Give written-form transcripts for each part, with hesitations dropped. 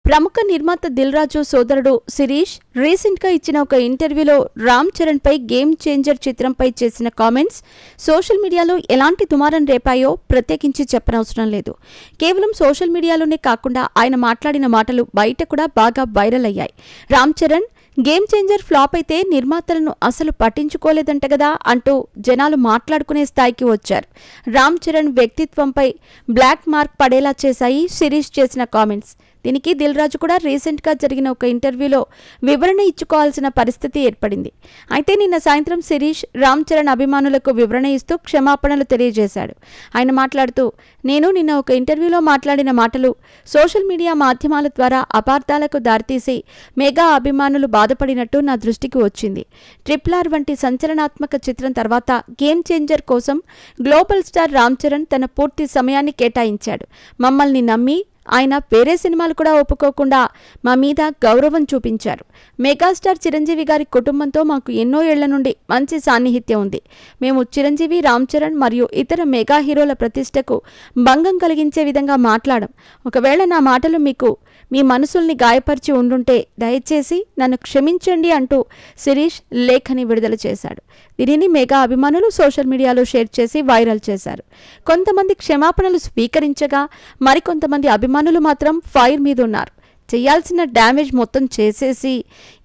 ప్రముఖ నిర్మాత దిల్ రాజు సోదరుడు శిరీష్ రీసెంట్ గా ఇచ్చిన ఒక ఇంటర్వ్యూలో రామ్ చరణ్ పై గేమ్ చేంజర్ చిత్రంపై చేసిన కామెంట్స్ సోషల్ మీడియాలో ఎలాంటి దుమారం రేపాయో ప్రత్యేకించి చెప్పనవసరం లేదు. కేవలం సోషల్ మీడియాలోనే కాకుండా ఆయన మాట్లాడిన మాటలు బయట కూడా బాగా వైరల్ అయ్యాయి. Ram Charan game changer flop అయితే నిర్మాతలను అసలు పట్టించుకోలేదంట కదా అంటూ జనాలు మాట్లాడుకునే స్థాయికి వచ్చారు. రామ్ చరణ్ వ్యక్తిత్వంపై బ్లాక్ మార్క్ పడేలా చేశాయి శిరీష్ చేసిన కామెంట్స్. దీనికి దిల్ రాజు కూడా రీసెంట్గా జరిగిన ఒక ఇంటర్వ్యూలో వివరణ ఇచ్చుకోవాల్సిన పరిస్థితి ఏర్పడింది. అయితే నిన్న సాయంత్రం శిరీష్ రామ్ చరణ్ అభిమానులకు వివరణ ఇస్తూ క్షమాపణలు తెలియజేశాడు. ఆయన మాట్లాడుతూ, నేను నిన్న ఒక ఇంటర్వ్యూలో మాట్లాడిన మాటలు సోషల్ మీడియా మాధ్యమాల ద్వారా అపార్థాలకు దారితీసి మెగా అభిమానులు బాధపడినట్టు నా దృష్టికి వచ్చింది. RRR వంటి సంచలనాత్మక చిత్రం తర్వాత గేమ్ చేంజర్ కోసం గ్లోబల్ స్టార్ రామ్ చరణ్ తన పూర్తి సమయాన్ని కేటాయించాడు. మమ్మల్ని నమ్మి ఆయన వేరే సినిమాలు కూడా ఒప్పుకోకుండా మా మీద గౌరవం చూపించారు. మెగాస్టార్ చిరంజీవి గారి కుటుంబంతో మాకు ఎన్నో ఏళ్ల నుండి మంచి సాన్నిహిత్యం ఉంది. మేము చిరంజీవి, రామ్ చరణ్ మరియు ఇతర మెగా హీరోల ప్రతిష్టకు భంగం కలిగించే విధంగా మాట్లాడం. ఒకవేళ నా మాటలు మీకు మీ మనసుల్ని గాయపరిచి ఉండుంటే దయచేసి నన్ను క్షమించండి అంటూ శిరీష్ లేఖని విడుదల చేశాడు. దీనిని మెగా అభిమానులు సోషల్ మీడియాలో షేర్ చేసి వైరల్ చేశారు. కొంతమంది క్షమాపణలు స్వీకరించగా మరికొంతమంది అభిమానులు మాత్రం ఫైర్ మీద ఉన్నారు. చేయాల్సిన డ్యామేజ్ మొత్తం చేసేసి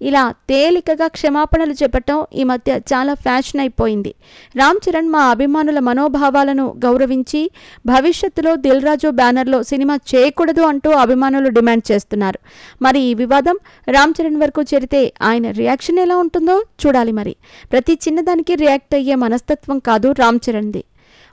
ఇలా తేలికగా క్షమాపణలు చెప్పటం ఈ మధ్య చాలా ఫ్యాషన్ అయిపోయింది. రామ్ చరణ్ మా అభిమానుల మనోభావాలను గౌరవించి భవిష్యత్తులో దిల్ రాజు బ్యానర్లో సినిమా చేయకూడదు అంటూ అభిమానులు డిమాండ్ చేస్తున్నారు. మరి ఈ వివాదం రామ్ చరణ్ వరకు చేరితే ఆయన రియాక్షన్ ఎలా ఉంటుందో చూడాలి. మరి ప్రతి చిన్నదానికి రియాక్ట్ అయ్యే మనస్తత్వం కాదు రామ్ చరణ్ది.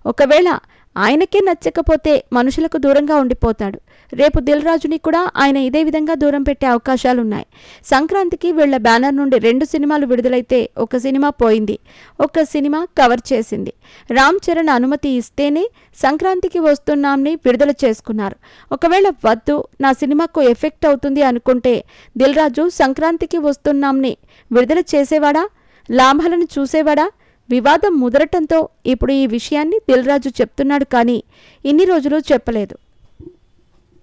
ఒకవేళ ఆయనకే నచ్చకపోతే మనుషులకు దూరంగా ఉండిపోతాడు. రేపు దిల్ రాజుని కూడా ఆయన ఇదే విధంగా దూరం పెట్టే అవకాశాలున్నాయి. సంక్రాంతికి వీళ్ల బ్యానర్ నుండి 2 సినిమాలు విడుదలైతే ఒక సినిమా పోయింది, ఒక సినిమా కవర్ చేసింది. రామ్ చరణ్ అనుమతి ఇస్తేనే సంక్రాంతికి వస్తున్నాంని విడుదల చేసుకున్నారు. ఒకవేళ వద్దు, నా సినిమాకు ఎఫెక్ట్ అవుతుంది అనుకుంటే దిల్ రాజు సంక్రాంతికి వస్తున్నాంని విడుదల చేసేవాడా? లాభాలను చూసేవాడా? వివాదం ముదరటంతో ఇప్పుడు ఈ విషయాన్ని దిల్ రాజు చెప్తున్నాడు, కానీ ఇన్ని రోజులు చెప్పలేదు.